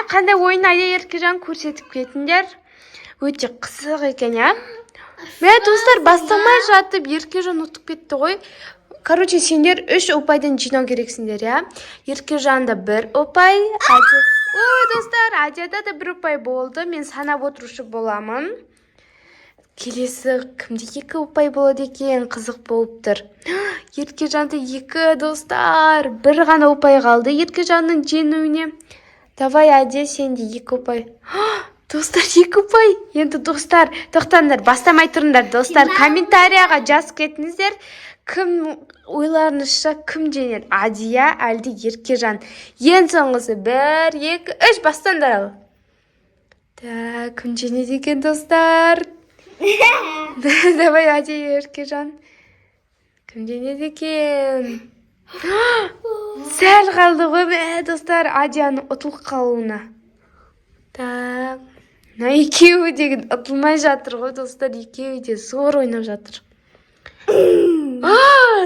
Қандай ойын Ая Еркежан көрсетіп кетіңдер. Өте қызық екен, я. Мә, достар, бастамай жатып Еркежан ұтып кетті ғой. Короче, сендер 3 ұпайдан жинау керексіңдер, я. Еркежанда 1 ұпай. Ой, достар, Адияда да 1 ұпай болды. Мен санап отырушы боламын. Келесі кімде 2 ұпай болады екен, қызық болып тұр. Еркежанды 2, достар. 1 ғана ұпай қалды Еркежанның жеңуіне. Давай, Адия, сенде 2 ұпай. Достар, 2 ұпай. Енді, достар, тоқтаңдар, бастамай тұрыңдар. Достар, комментарияға жазып кетіңіздер. Кім ойларыңызша кім жеңер? Адия әлде Еркежан? Ең соңғысы 1, 2, 3 бастаңдар ал. Кім жеңеді екен, достар? Давай, Адия, Еркежан. Кім жеңеді екен? Сәл қалды ғой, достар, Адияның ұтылып қалуына. Екеуі деген ұтылмай жатыр ғой, достар. Екеуі де зор ойнап жатыр.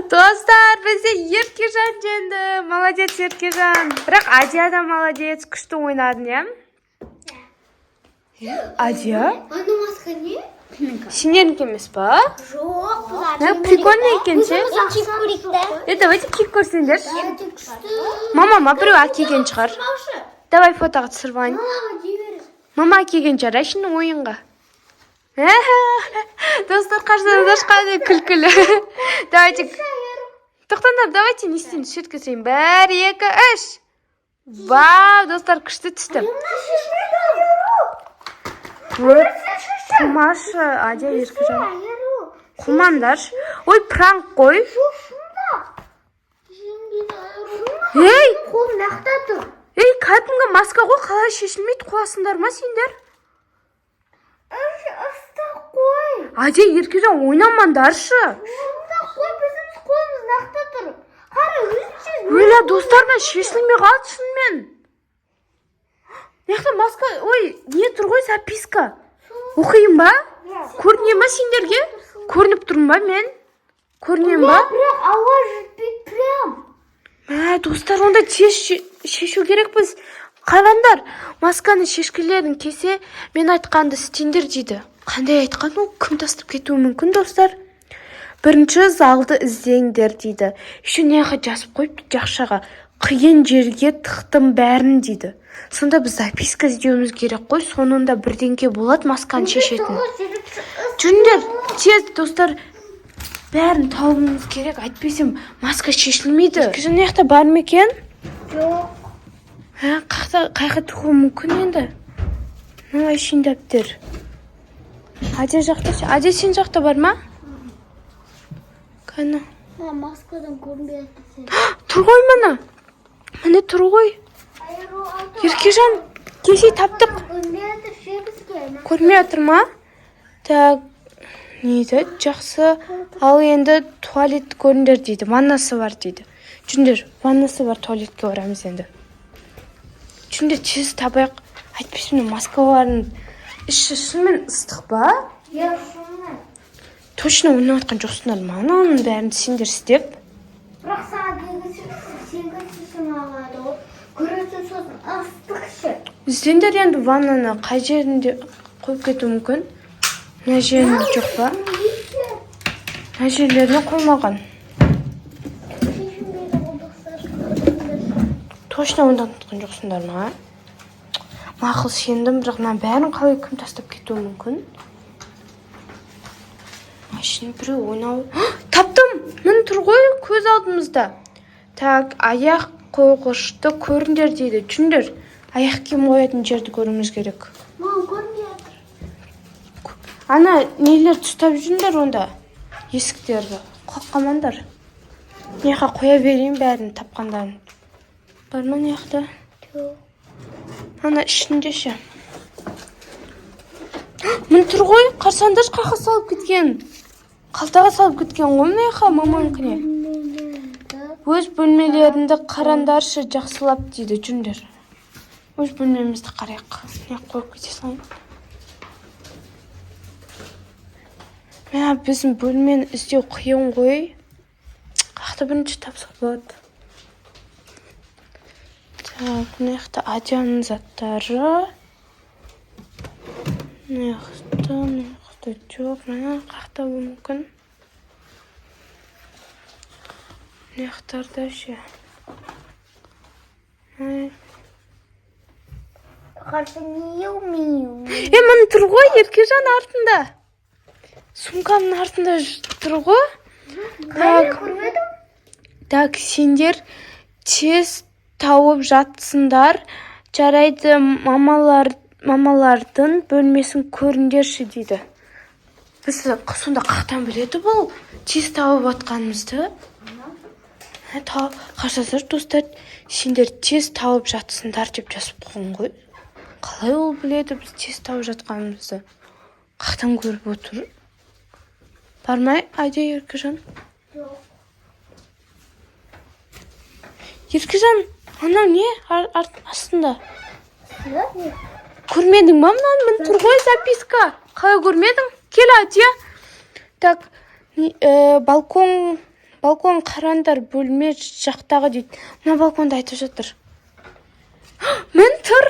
Достар, бізде Еркежан жеңді. Молодец, Еркежан. Бірақ Адия да молодец, күшті ойнадың, я? Адия? Ана маска не? Сенеріңкі емес па? Жоқ. Прикольно екен ше. Давайте киіп көрсеңдер. Мама біреу әкелген шығар. Давай фотоға түсіріп алайын. Мама әкелген шығар, әшінің ойынға. Достар, қарсаңыздар қандай күлкілі. Давайте. Тоқтаңдар, давайте не істейін, сөйт көсейін. 1, 2, 3. Вау, достар, күшті түсті. Құмашы, Адия, Еркежан. Құмандар. Ой, пранк қой. Ей, Қолым нақта тұр. ей, кәдімгі маска ғой, қалай шешілмейді, қуасыңдар ма сендер? Аста қой. Адия, Еркежан, ойнамандаршы. Аста қой, біздің қолымыз нақта тұр. Қара, өзінше. Өлі, достарына шешілмей қалды шынымен. Неқта маска, ой, не тұр ғой, записка. Оқиын ба? Көрінем ба сендерге? Көрініп тұрмын ба мен? Көрінем ба? Бірақ ауа жетпейді прям. Достар, онда тез шешу керек біз. Қараңдар, масканы шешкілерін кесе, мен айтқанды істеңдер дейді. Қандай айтқан ол? Кім тастап кетуі мүмкін, достар? Бірінші залды іздеңдер дейді. Еще неға жазып қойыпты жақшаға. Қиын жерге тықтым бәрін дейді. Сонда біз записка іздеуіміз керек қой, сонында бірдеңке болады масканы шешетін. Жүріңдер, тез, достар, бәрін тауымыз керек, айтпесем маска шешілмейді. Еркежан неқта бар ма екен? Жоқ. Қайқа тұқуы мүмкін енді. Мына шендептер. Адия жақта, Адия сен жақта бар ма? Қана. Маскадан көрінбей атты. Тұр ғой мына. Міне тұр ғой. Еркежан, кесе таптық. Көрмей атыр ма? Так, нейді, жақсы. Ал енді туалет көріндер дейді. Ваннасы бар дейді. Жүндер, ваннасы бар, туалетке орамыз енді. Жүндер, тез табайық. Айтпесімді маскаларын іші шынымен ыстық ба? Я шынымен. Точно ойнап атқан жоқсыңдар ма? Оның бәрін сендер істеп. Бірақ саған сен алады ғой. Көресің сосын ыстық ше. Сендер енді ваннаны қай жерінде қойып кету мүмкін? Мына жерінде жоқ па? Мына жерлеріне қоймаған. Точно онда ұмытқан жоқсыңдар ма? Мақыл сендім, бірақ мына бәрін қалай кім тастап кетуі мүмкін? Машин біреу ойнау. Таптым! Мін тұр ғой көз алдымызда. Так, аяқ қойғышты көріңдер дейді. Жүндер, аяқ киім қоятын жерді көріңіз керек. Мам, көрінбей жатыр. Ана, нелер тұстап жүріңдер онда? Есіктерді. Қоққамандар. Неға қоя берейін бәрін тапқандарын. Бар ма неқта? Ана, ішінде ше. Мін тұр ғой, қарсаңдар қақа салып кеткен. Қалтаға салып кеткен ғой неқа маманкіне. Өз бөлмелерінде қарандаршы жақсылап дейді жүндер. Өз бөлмемізді қарайық. Не қойып кете салайын. Мә, біздің бөлмені іздеу қиын ғой. Қақты бірінші тапсақ болады. Так, мына жақта Адияның заттары. Мына жақта жоқ. Мына қақта мүмкін. Мына жақтарда ше. Қарсы миу. Міне тұр ғой, Еркежан артында. Сумканың артында тұр ғой. Көрмедім? Так, сендер тез тауып жатсыңдар. Жарайды, мамалардың бөлмесін көріңдерші дейді. Біз сонда қақтан біледі бұл тез тауып атқанымызды? Қарсаздар, достар, сендер тез тауып жатсыңдар деп жазып қойған ғой. Қалай ол біледі біз тез тауып жатқанымызды? Қақтан көріп отыр? Бармай, Адия, Еркежан? Жоқ. Еркежан, анау не? Астында. Не? Көрмедің ба мұнан? Мін тұр ғой записка. Қалай көрмедің? Кел, Адия. Так, балкон қарандар, бөлме жақтағы дейді. Мына балконда айтып жатыр. Мін тұр.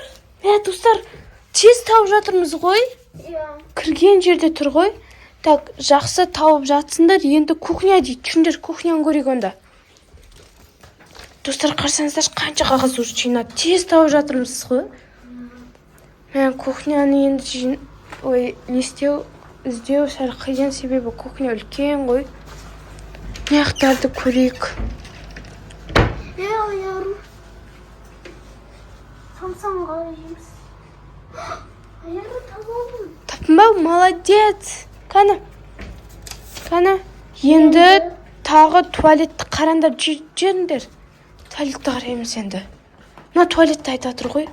Достар, тез тауып жатырмыз ғой. Кірген жерде тұр ғой. Так, жақсы тауып жатсыңдар. Енді кухня дейді. Түндер кухняны көрейік онда. Достар, қарсаңыздар, қанша қағаз уже жинап тез тауып жатырмыз ғой. Мен кухняны енді іздеу сәл қиын, себебі кухня үлкен ғой. Маяқтарды көрейік. Аяғым. Самсанға жеміз. Аяғы табалым. Таптың ба? Молодец. Қана. Енді тағы туалетті қараңдар, жеріңдер. Туалетті қараймыз енді. Мына туалетті айта тұр ғой.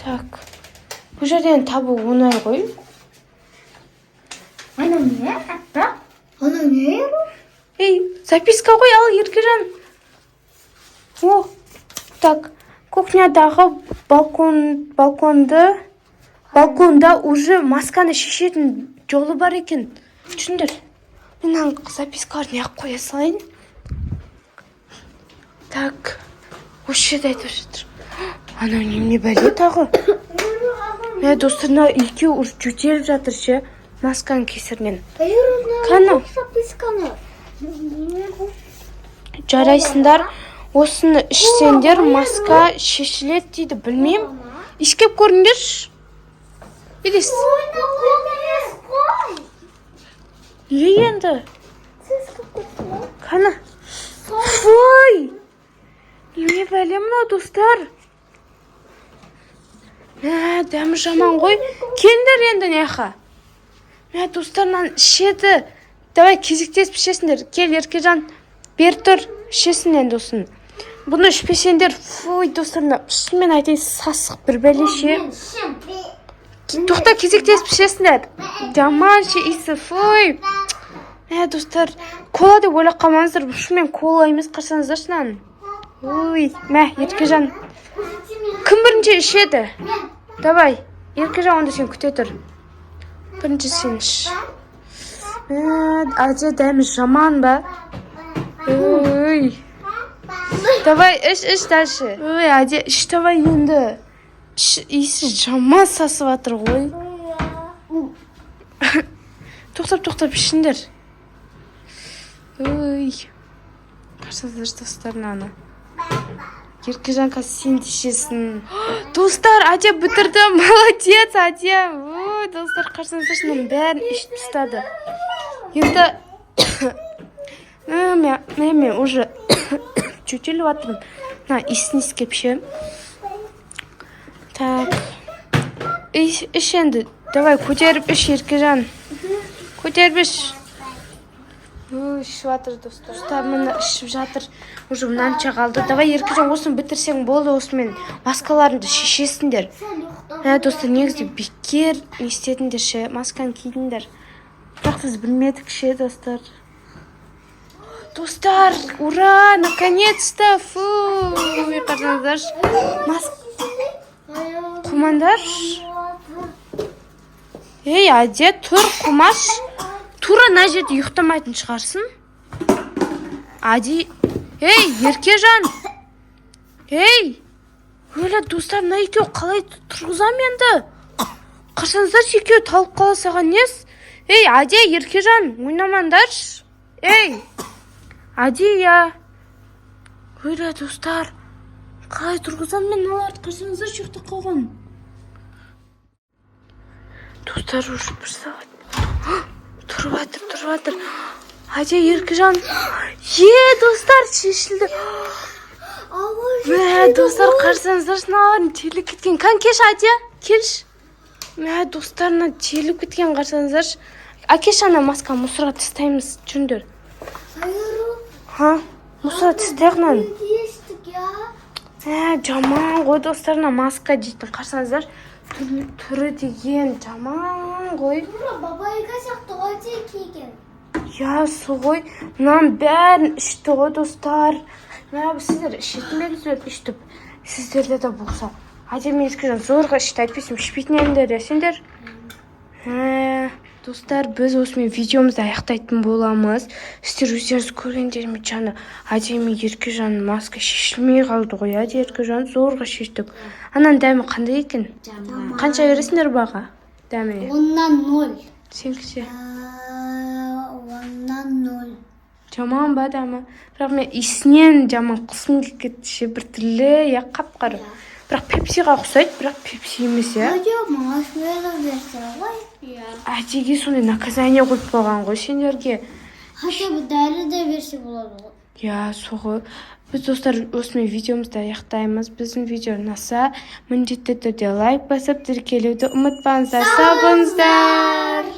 Так. Бұл жерден табу оңай ғой. Анау не? Анау не? Записка ғой, ал Еркежан. Так, кухнядағы балконда уже масканы шешетін жолы бар екен. Түсіндір. Мен запискалар не қоя салайын. Так, осы жерде айтып жатыр. Анау неме бәле тағы? Достарына үйге уже жөтеліп жатыр ше, масканың кесірінен. Қана? Жарайсыңдар, осыны ішсеңдер маска шешіледі дейді, білмеймін. Ішкеп көріңдерші. Елес. Енді? Қана? Фой! Неме бәле мына, достар? Дәмі жаман ғой. Келіңдер енді неха. Достарынан ішеді. Давай кезіктесіп ішесіңдер. Кел, Еркежан, бер тұр, ішесің енді осын. Бұны ішпесеңдер, фой, достарына, шынымен айтайын, сасық бір бәле ше. Тоқта, кезіктесіп ішесіңдер. Жаман ше, исі, фой. Достар, кола деп ойлап қалмаңыздар, шынымен кола емес қарсаңыздар шынан. Ой, Еркежан. Кім бірінші ішеді? Давай, Еркежан, онда сен күте тұр. Бірінші сен іш. Адия, дәмі жаман ба? Ой. Давай, іш дальше. Ой, Адия, іш давай енді. Иісі жаман сасып атыр ғой. Тоқтап ішіндер. Ой. Қарсаңыздар, достарына ана. Еркежан, қазір сен ішесің. Достар, Адия бітірді. Молодец, Адия. Ой, достар, қарсаңыздар, шының бәрін ішіп тастады. Енді мен уже жөтеліп атырмын. Иісін иіскеп ше. Так. Іш енді. Давай, көтеріп іш, Еркежан. Көтеріп іш. Ішіп жатыр, достар. Достар, мені ішіп жатыр. Уже мынанша қалды. Давай, Еркежан, осыны бітірсең болды, осымен маскаларыңды шешесіңдер. Достар, негізде бекер не істедіңдер ше. Масканы кидіңдер. Бірақ біз білмедік ше, достар. Достар, ура, наконец-то! Фу, қарсаңыздар. Құмандар. Адия, тұр, құмаш. Тура на жерде ұйықтамайтын шығарсын. Адия. Еркежан. Өлі достар, мына екеу қалай тұрғызам енді? Қырсаңыздаршы, екеу талып қала саған нес? Ей, Адия, Еркежан, ойнамаңдаршы. Ей, Адия. Өлі достар, қалай тұрғызам мен аларды? Қырсаңыздаршы, ұйықтап қалған. Достар, уже бір сағат. Тұрып жатыр. Адия, Еркежан. Достар, шешілді. Мә, достар, қарсаңыздаршы, мыналардың теліп кеткен. Кеш, Адия, келш. Мә, достарына теліп кеткен, қарсаңыздаршы. Әкеш, ана маска мұсырға тастаймыз, жүріңдер. Мұсырға тастайықнан. Жаман ғой, достарына маска дейтін, қарсаңыздар. Түрі деген жаман ғой. Бабайға шақты ғой кейген. Сол мынаның бәрін ішті ғой, достар. Сіздер ішетін бәліздер іштіп. Сіздерде де болса. Адия мен Еркежан зорға ішті, әйтпесем ішпейтін едіңдер, сендер. Достар, біз осымен видеомызды аяқтайтын боламыз. Сіздер өздеріңіз көргендеріме жаны. Адия мен Еркежан маска шешілмей қалды ғой. Адия Еркежан зорға шештік. Ананың дәмі қандай екен? Қанша бересіңдер баға? Дәмі? 10-нан 0. Сенгіше? 10-нан 0. Жаман ба дәмі? Бірақ мен исінен жаман қысым кетті, бір түрлі, қап-қары. Бірақ пепсиға ұқсайды, бірақ пепси емес, Адия, маршмеллоу берсе ғой. Адиге сондай наказание қойып қойған ғой сендерге. Хотя бы дәрі де берсе болады ғой. Соғы. Біз достар осымен видеомызды аяқтаймыз. Біздің видео ұнаса, міндетті түрде лайк басып, тіркелуді ұмытпаңыздар. Сау болыңыздар.